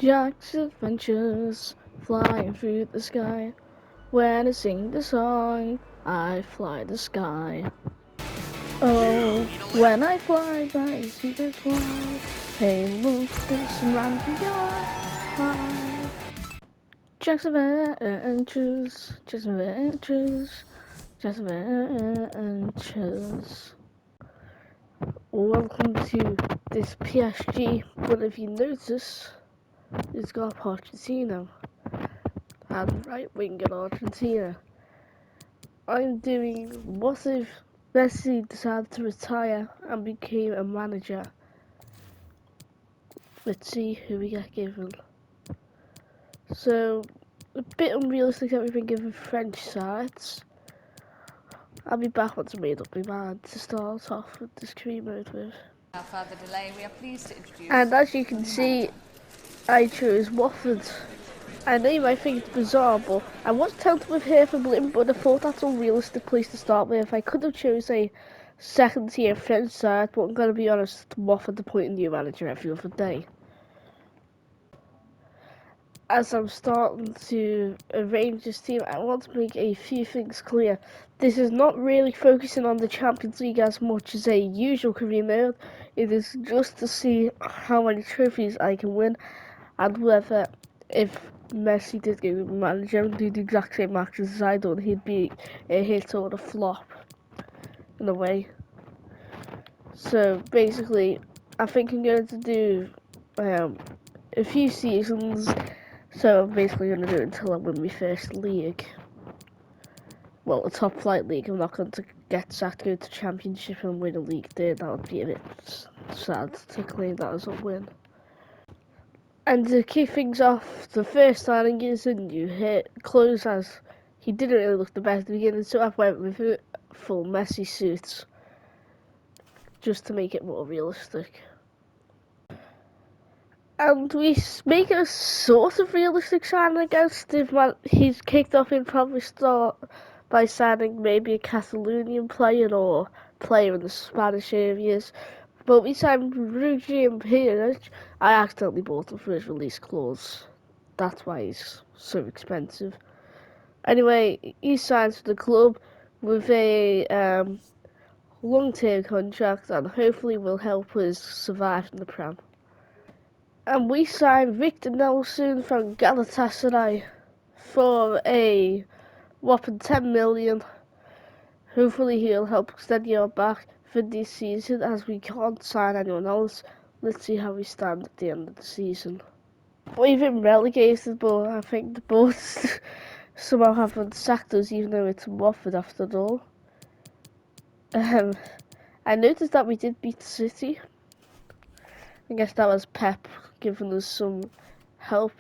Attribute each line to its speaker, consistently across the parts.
Speaker 1: Jack's adventures, flying through the sky. When I sing the song, I fly the sky. Oh, when I fly by secret fly. Hey, look, there's some random guy. Jack's adventures, Jack's adventures, Jack's adventures. Welcome to this PSG, but if you notice, it's got Pochettino and right wing in Argentina. I'm doing what if Messi decided to retire and became a manager. Let's see who we get given. So, a bit unrealistic that we've been given French sides. I'll be back once I made up my mind to start off with this career mode with.
Speaker 2: Without further delay, we are pleased to introduce.
Speaker 1: And as you can see, I chose Watford. I know you might think it's bizarre, but I was tempted with here for Britain, but I thought that's a realistic place to start with. I could have chose a second tier French side, but I'm going to be honest, Watford appoint a new manager every other day. As I'm starting to arrange this team, I want to make a few things clear. This is not really focusing on the Champions League as much as a usual career mode. It is just to see how many trophies I can win and whether, if Messi did go to manager and do the exact same actions as I done, he'd be a hit or a flop in a way. So basically, I think I'm going to do a few seasons. So I'm basically going to do it until I win my first league. Well, a top flight league. I'm not going to get sacked, go to championship and win a league there. That would be a bit sad to claim that as a win. And to kick things off, the first signing is a new hit. Close as he didn't really look the best at the beginning, so I went with a full Messi suit just to make it more realistic. And we make a sort of realistic signing, I guess. He's kicked off in probably start by signing maybe a Catalonian player or player in the Spanish areas. But we signed Rudy and Pires. I accidentally bought him for his release clause. That's why he's so expensive. Anyway, he signs for the club with a long-term contract and hopefully will help us survive in the Prem. And we signed Victor Nelson from Galatasaray for a whopping 10 million. Hopefully he'll help steady our back for this season as we can't sign anyone else. Let's see how we stand at the end of the season. We've been relegated, but I think the boards somehow haven't sacked us, even though it's Watford after all. I noticed that we did beat City. I guess that was Pep giving us some help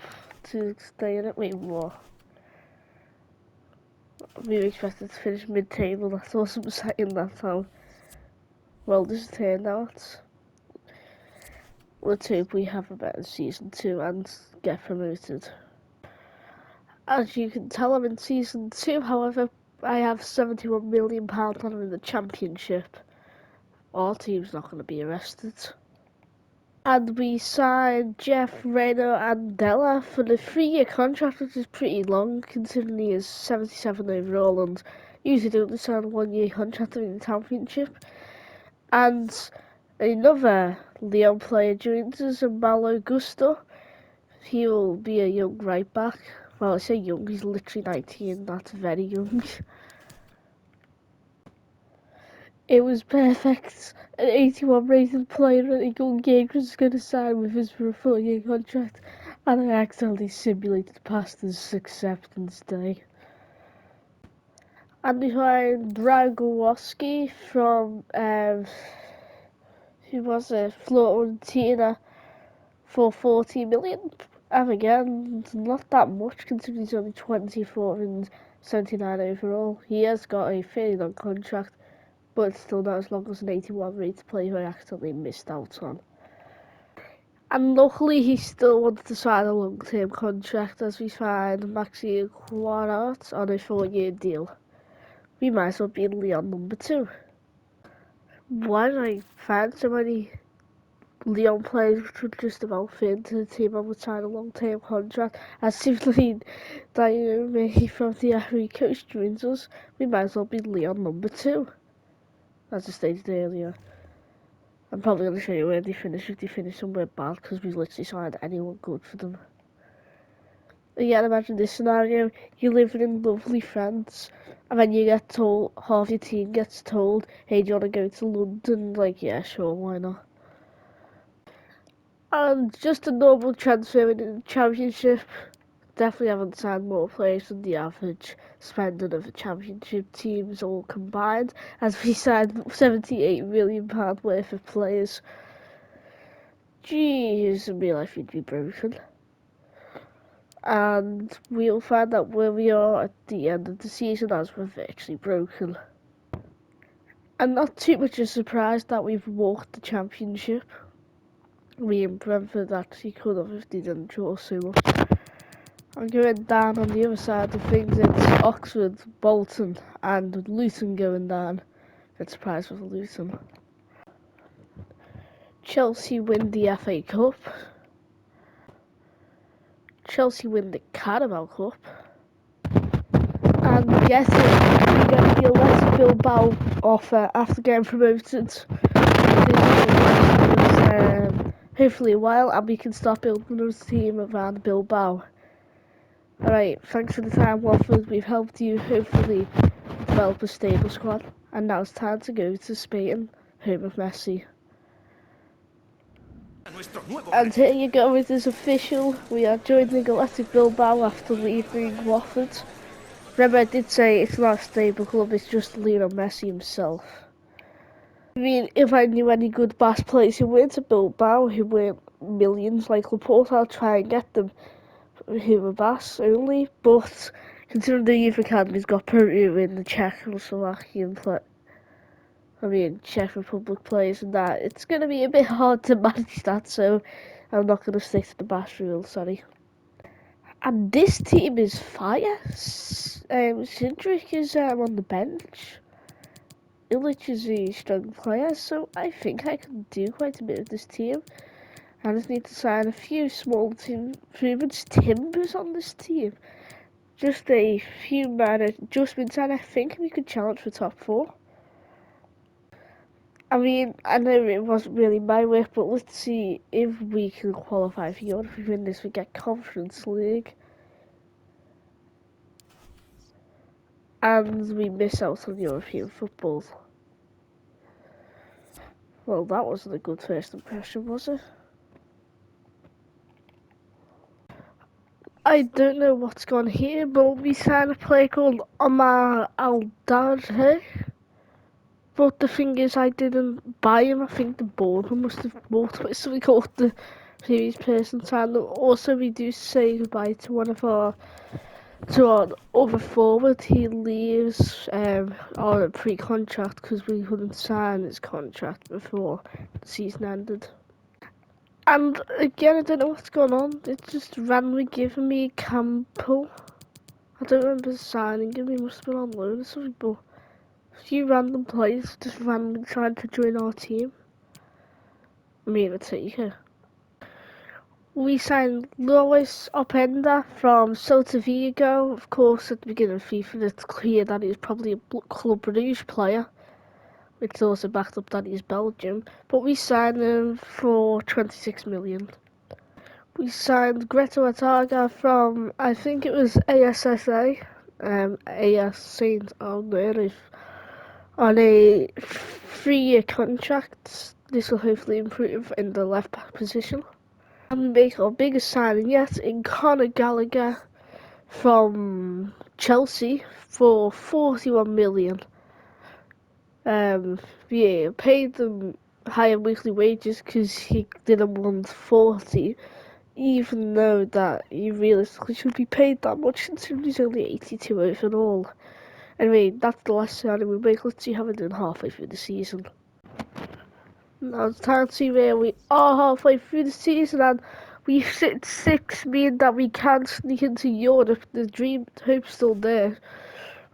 Speaker 1: to stay in it. Wait, what? We were expected to finish mid-table. That's awesome saying that how well this turned out. Let's hope we have a better season 2 and get promoted. As you can tell, I'm in season 2. However, I have £71 million on him in the championship. Our team's not going to be arrested. And we signed Jeff, Reno and Della for the 3-year contract, which is pretty long considering he is 77 overall and usually don't sign a 1-year contract in the championship. And another Leon player joins us, Malo Gusto. He will be a young right back. Well, I say young, he's literally 19, that's very young. It was perfect. An 81 rated player at a young age was going to sign with us for a 4-year contract, and I accidentally simulated past his acceptance day. And we find Dragowoski from, who was it, Fiorentina for 40 million. And again, not that much considering he's only 24 and 79 overall. He has got a fairly long contract, but still not as long as an 81 rated player who I accidentally missed out on. And luckily he still wanted to sign a long-term contract as we find Maxi Quarart on a 4-year deal. We might as well be in Leon number 2. Why did I find so many Leon players which would just about fit into the team and would sign a long-term contract. As simply Naomi from the Ivory Coast joins us, we might as well be Leon number 2, as I stated earlier. I'm probably going to show you where they finish if they finish somewhere bad, because we literally signed anyone good for them. Again, imagine this scenario: you're living in lovely France, and then you get told, half your team gets told, hey, do you want to go to London? Like, yeah, sure, why not? And just a normal transfer in the Championship, definitely haven't signed more players than the average spending of the Championship teams all combined, as we signed £78 million worth of players. Jeez, in real life you'd be broken. And we'll find out where we are at the end of the season, as we're virtually broken. And not too much of a surprise that we've walked the Championship. We in Brentford actually could have if they didn't draw so much. I'm going down on the other side of things. It's Oxford, Bolton and Luton going down. Bit surprised with Luton. Chelsea win the FA Cup. Chelsea win the Carabao Cup. And guess it, we get the Athletic Bilbao offer after getting promoted. This is hopefully a while, and we can start building a team around Bilbao. Alright, thanks for the time, Watford. We've helped you hopefully develop a stable squad. And now it's time to go to Spain, home of Messi. And here you go, it is official. We are joining Athletic Bilbao after leaving Watford. Remember, I did say it's not a stable club, it's just Lionel Messi himself. I mean, if I knew any good Basque players who went to Bilbao, who weren't millions like Laporte, I'll try and get them who were Basque only. But considering the youth academy's got Peru in the Czechoslovakian Czech Republic players and that, it's going to be a bit hard to manage that, so I'm not going to stick to the Basque rule, sorry. And this team is fire. Cindric is on the bench. Illich is a strong player, so I think I can do quite a bit of this team. I just need to sign a few small improvements. Timbers on this team. Just a few minor adjustments, and I think we could challenge for top 4. I mean, I know it wasn't really my work, but let's see if we can qualify for Europe. If we win this, we get Conference League. And we miss out on European football. Well, that wasn't a good first impression, was it? I don't know what's gone here, but we signed a player called Omar Al-Darhe. But the thing is, I didn't buy him. I think the board must have bought it, so we got the previous person signed him. Also, we do say goodbye to our other forward. He leaves on a pre-contract because we couldn't sign his contract before the season ended. And again, I don't know what's going on. It's just randomly giving me Campo. I don't remember signing him. He must have been on loan or something, but a few random players just randomly trying to join our team. I mean, it's here. We signed Luis Openda from Celta Vigo. Of course, at the beginning of FIFA, it's clear that he's probably a Club Brugge player, which also backed up that he's Belgium. But we signed him for 26 million. We signed Greta Ataga from, I think it was ASSA, AS Saint Alberta, on a 3-year contract. This will hopefully improve in the left back position. And we make our biggest signing yet in Conor Gallagher from Chelsea for 41 million. Yeah, paid them higher weekly wages because he didn't want 40. Even though that he realistically should be paid that much considering he's only 82 overall. Anyway, that's the last signing we make. Let's see how we're doing halfway through the season. Now it's time to see where we are halfway through the season, and we sit 6, meaning that we can sneak into Europe. The dream hope's still there.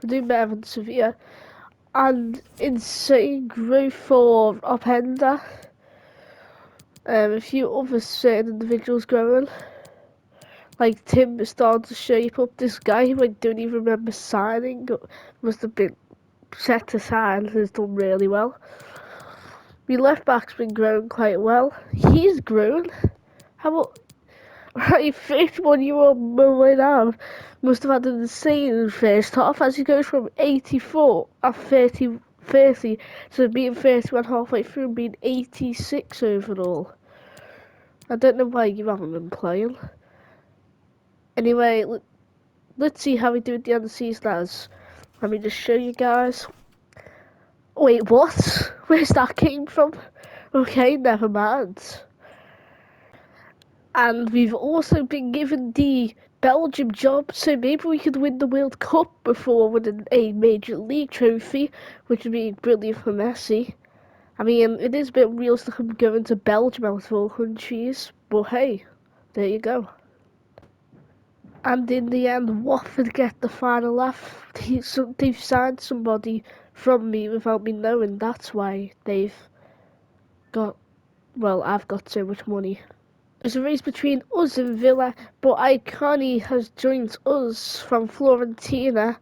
Speaker 1: We're doing better than Sevilla. And insane growth for Openda. A few other certain individuals going. Like Tim is starting to shape up. This guy who I don't even remember signing must have been set to sign, has done really well. My left back's been growing quite well. He's grown. How about right, 51-year-old Milano must have had an insane first half as he goes from 84 at 30 to being 31 halfway through and being 86 overall. I don't know why you haven't been playing. Anyway, let's see how we do at the end of the season as. Let me just show you guys. Wait, what? Where's that came from? Okay, never mind. And we've also been given the Belgium job, so maybe we could win the World Cup before winning a major league trophy, which would be brilliant for Messi. I mean, it is a bit realistic of going to Belgium out of all countries, but hey, there you go. And in the end, Watford get the final laugh. They've signed somebody from me without me knowing. That's why they've got, well, I've got so much money. There's a race between us and Villa, but Iconi has joined us from Fiorentina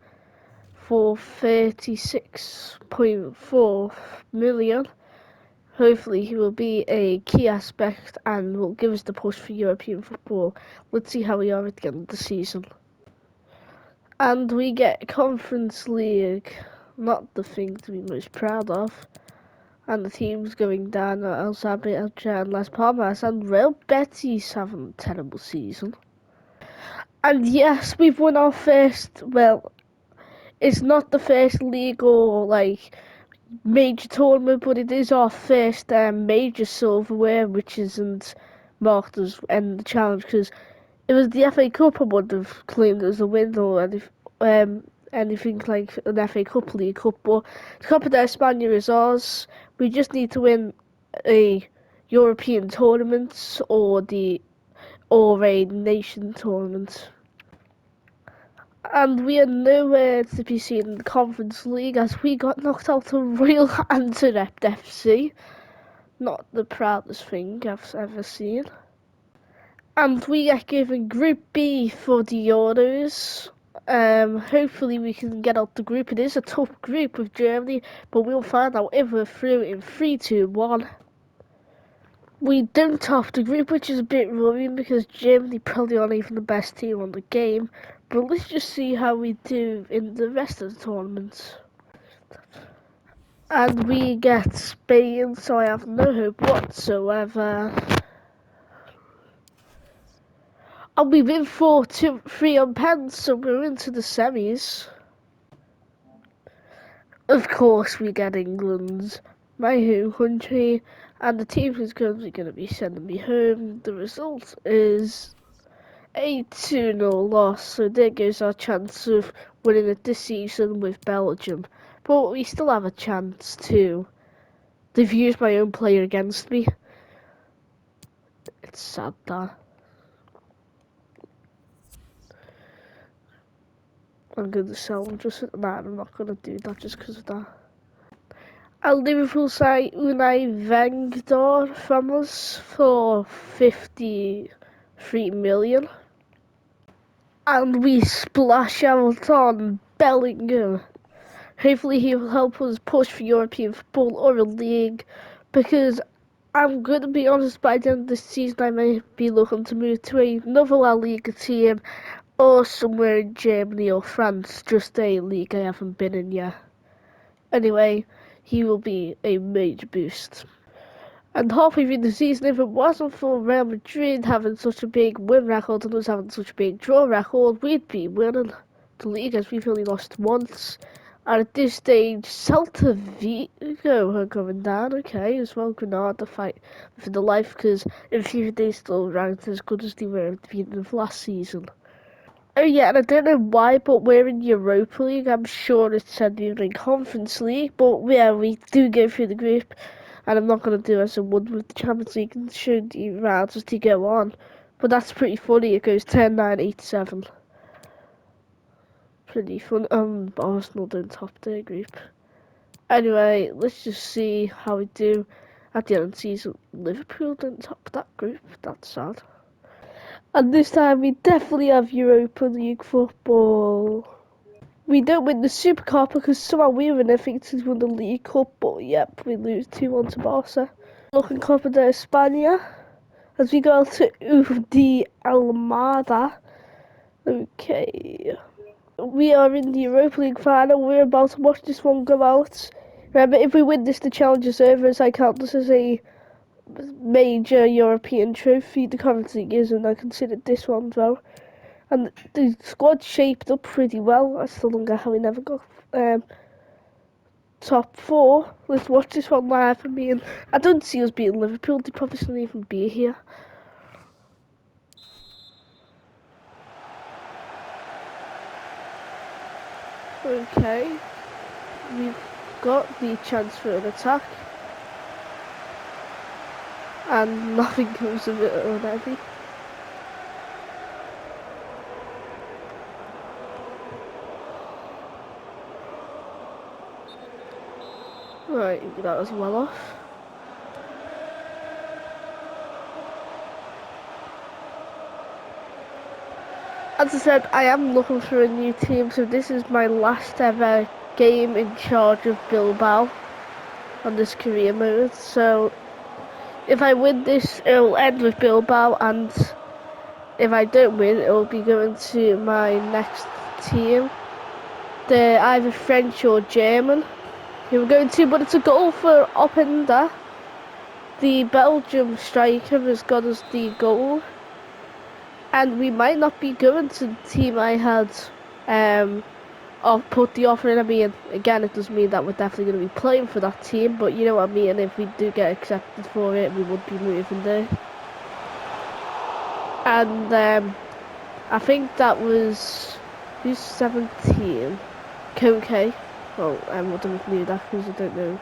Speaker 1: for 36.4 million. Hopefully he will be a key aspect and will give us the push for European football. Let's see how we are at the end of the season. And we get Conference League, not the thing to be most proud of. And the teams going down are El Sabia and Las Palmas, and Real Betis having a terrible season. And yes, we've won our first, well, it's not the first league or like major tournament, but it is our first major silverware, which isn't marked as end of the challenge, because it was the FA Cup I would have claimed as a win or anything like an FA Cup, League Cup, but the Copa de España is ours. We just need to win a European tournament or a nation tournament. And we are nowhere to be seen in the Conference League as we got knocked out of Royal Antwerp FC. Not the proudest thing I've ever seen. And we get given Group B for the Euros. Hopefully we can get out the group. It is a tough group with Germany, but we'll find out if we're through in 3, 2, 1. We don't top the group, which is a bit worrying because Germany probably aren't even the best team on the game. But let's just see how we do in the rest of the tournaments. And we get Spain, so I have no hope whatsoever. And we win 4-3 on pens, so we're into the semis. Of course, we get England, my home country, and the team who's currently going to be sending me home. The result is a 2-0 loss, so there goes our chance of winning it this season with Belgium. But we still have a chance too. They've used my own player against me. It's sad that. I'm going to sell him just... Nah, I'm not going to do that just because of that. And Liverpool sign Unai Wenger from us for 53 million. And we splash out on Bellingham. Hopefully he will help us push for European football or a league, because I'm going to be honest, by the end of the season I may be looking to move to another La Liga team or somewhere in Germany or France, just a league I haven't been in yet. Anyway, he will be a major boost. And halfway through the season, if it wasn't for Real Madrid having such a big win record and us having such a big draw record, we'd be winning the league as we've only lost once. And at this stage, Celta Vigo are going down, okay, as well. Granada fight for the life, because in FIFA they still ranked as good as they were at the beginning of last season. Oh yeah, and I don't know why, but we're in Europa League. I'm sure it said we were in Conference League, but yeah, we do go through the group. And I'm not going to do as a one with the Champions League and show the rounds as they go on. But that's pretty funny. It goes 10, 9, 8, 7. Pretty fun. Arsenal don't top their group. Anyway, let's just see how we do. At the end of the season, Liverpool didn't top that group. That's sad. And this time we definitely have Europa League football. We don't win the Super Cup because somehow we were in their to win the League Cup, but yep, we lose 2-1 to Barca. Looking Copa de España as we go to the Almada. Okay. We are in the Europa League final. We're about to watch this one go out. Remember, if we win this, the challenge is over, as I count this as a major European trophy. The Conference League is, and I considered this one as well. And the squad shaped up pretty well. I still don't get how we never got top 4. Let's watch this one live. I mean, I don't see us beating Liverpool. They probably shouldn't even be here. Okay, we've got the chance for an attack, and nothing comes of it already. Right, that was well off. As I said, I am looking for a new team, so this is my last ever game in charge of Bilbao on this career mode. So if I win this, it'll end with Bilbao, and if I don't win, it'll be going to my next team. They're either French or German. Who we're going to, but it's a goal for Openda. The Belgium striker has got us the goal. And we might not be going to the team I had put the offer in. I mean, again, it doesn't mean that we're definitely going to be playing for that team, but you know what I mean. If we do get accepted for it, we would be moving there. And I think that was who's 17, Koke. Well, I wouldn't have knew that because I don't know.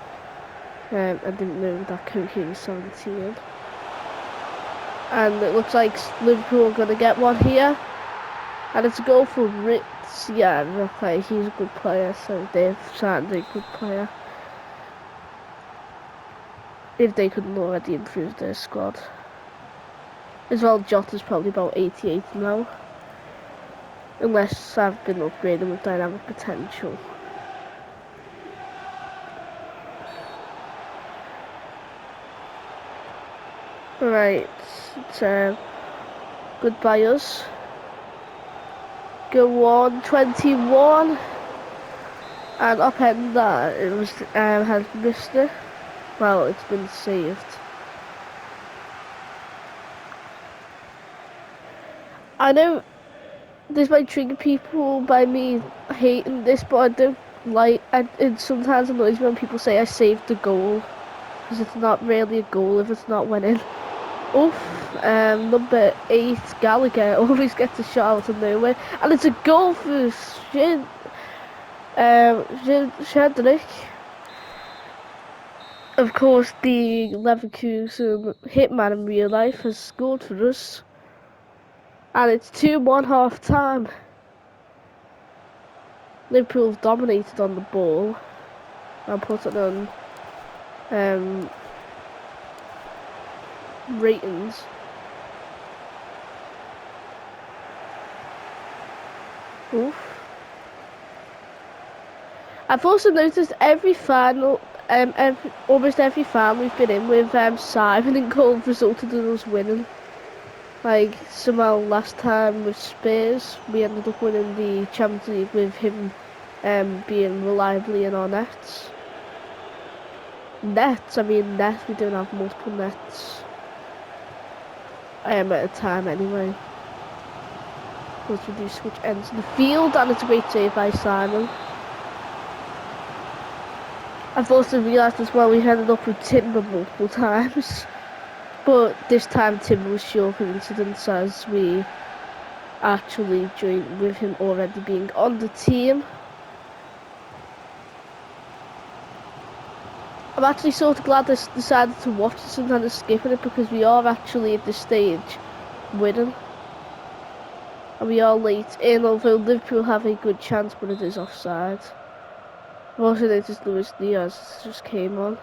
Speaker 1: I didn't know that Koke was 17. And it looks like Liverpool are going to get one here. And it's a goal for Ritz. Yeah, okay, he's a good player, so they've signed a good player. If they couldn't already improve their squad. As well, Jota's probably about 88 now. Unless I've been upgraded with dynamic potential. Right, it's goodbye us. Go on, 21. And upend that, it was has missed it. Well, it's been saved. I know this might trigger people by me hating this, but I don't like. It sometimes annoys me when people say I saved the goal, because it's not really a goal if it's not winning. Oof, number 8 Gallagher always gets a shot out of nowhere, and it's a goal for Shedrick. Of course, the Leverkusen hitman in real life has scored for us. And it's 2-1 half time. Liverpool have dominated on the ball. I'll put it on ratings. Oof. I've also noticed almost every fan we've been in with Simon and goal resulted in us winning. Like somehow last time with Spurs, we ended up winning the Champions League with him being reliably in our nets. I mean nets, we don't have multiple nets. At a time anyway. Because we do switch ends of the field, and it's a great save by Simon. I've also realised as well we ended up with Timber multiple times. But this time Timber was sure coincidence as we actually joined with him already being on the team. I'm actually sort of glad I decided to watch this instead of skipping it, because we are actually at this stage winning. And we are late in, although Liverpool have a good chance, but it is offside. I've also noticed Luis Diaz just came on.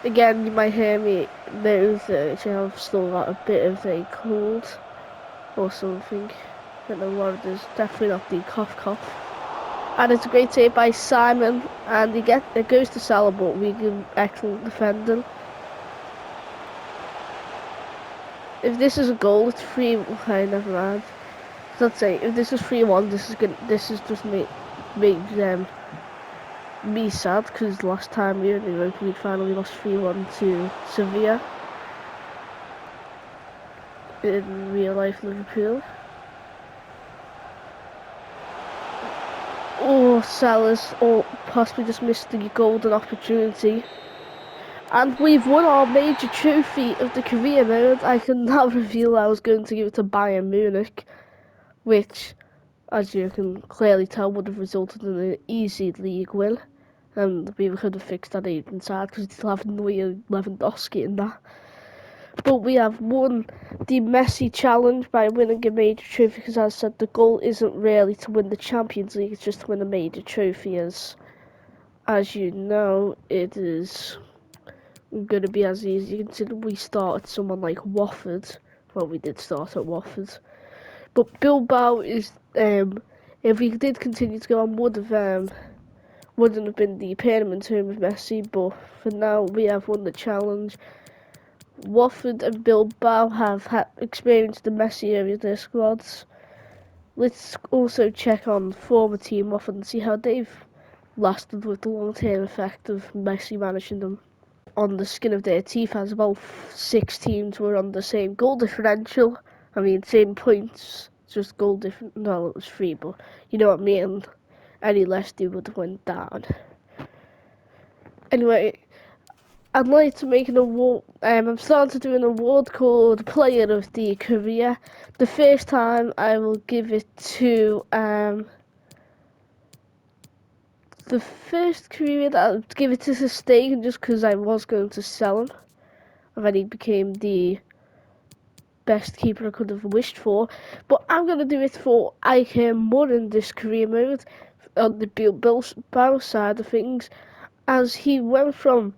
Speaker 1: Again, you might hear me nose I've still got a bit of a cold or something. Don't know what it is. Definitely not the cough. And it's a great save by Simon, and it goes to Salah, but we give excellent defending. If this is a goal, it's 3. Okay, never mind. Let's say if this is 3-1, this is good. This is just makes me sad because last time we were in the Europa League final, we lost 3-1 to Sevilla in real life Liverpool. Oh, Salah's possibly just missed the golden opportunity. And we've won our major trophy of the career mode. I can now reveal I was going to give it to Bayern Munich, which, as you can clearly tell, would have resulted in an easy league win. And we could have fixed that even side because we still have Neuer, Lewandowski in that. But we have won the Messi challenge by winning a major trophy because, as I said, the goal isn't really to win the Champions League, it's just to win a major trophy. As you know, it is going to be as easy considering we started someone like Watford. Well, we did start at Watford. But Bilbao is, if we did continue to go on, wouldn't have been the permanent home of Messi. But for now, we have won the challenge. Watford and Bilbao have experienced the Messi area of their squads. Let's also check on former team Watford and see how they've lasted with the long-term effect of Messi managing them on the skin of their teeth, as about 6 teams were on the same goal differential. I mean, same points, just goal different. No, it was 3, but you know what I mean. Any less, they would have went down. Anyway, I'd like to make an award. I'm starting to do an award called Player of the Career. The first time I will give it to the first career that I'll give it to Sustain, just because I was going to sell him, and then he became the best keeper I could have wished for. But I'm gonna do it for Ike Moore in this career mode on the Bilbao side of things, as he went from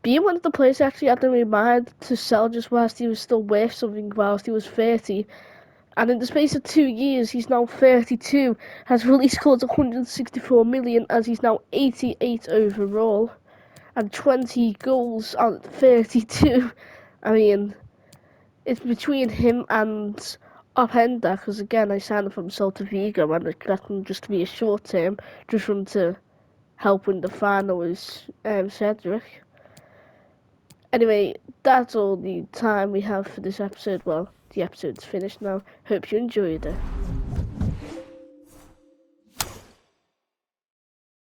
Speaker 1: being one of the players I actually had in my mind to sell just whilst he was still worth something whilst he was 30. And in the space of 2 years, he's now 32, has release scored 164 million as he's now 88 overall, and 20 goals on 32. I mean, it's between him and Openda, because again, I signed him from Celta Vigo and I got him just to be a short term, just for him to help win the final with Cedric. Anyway, that's all the time we have for this episode. Well, the episode's finished now. Hope you enjoyed it.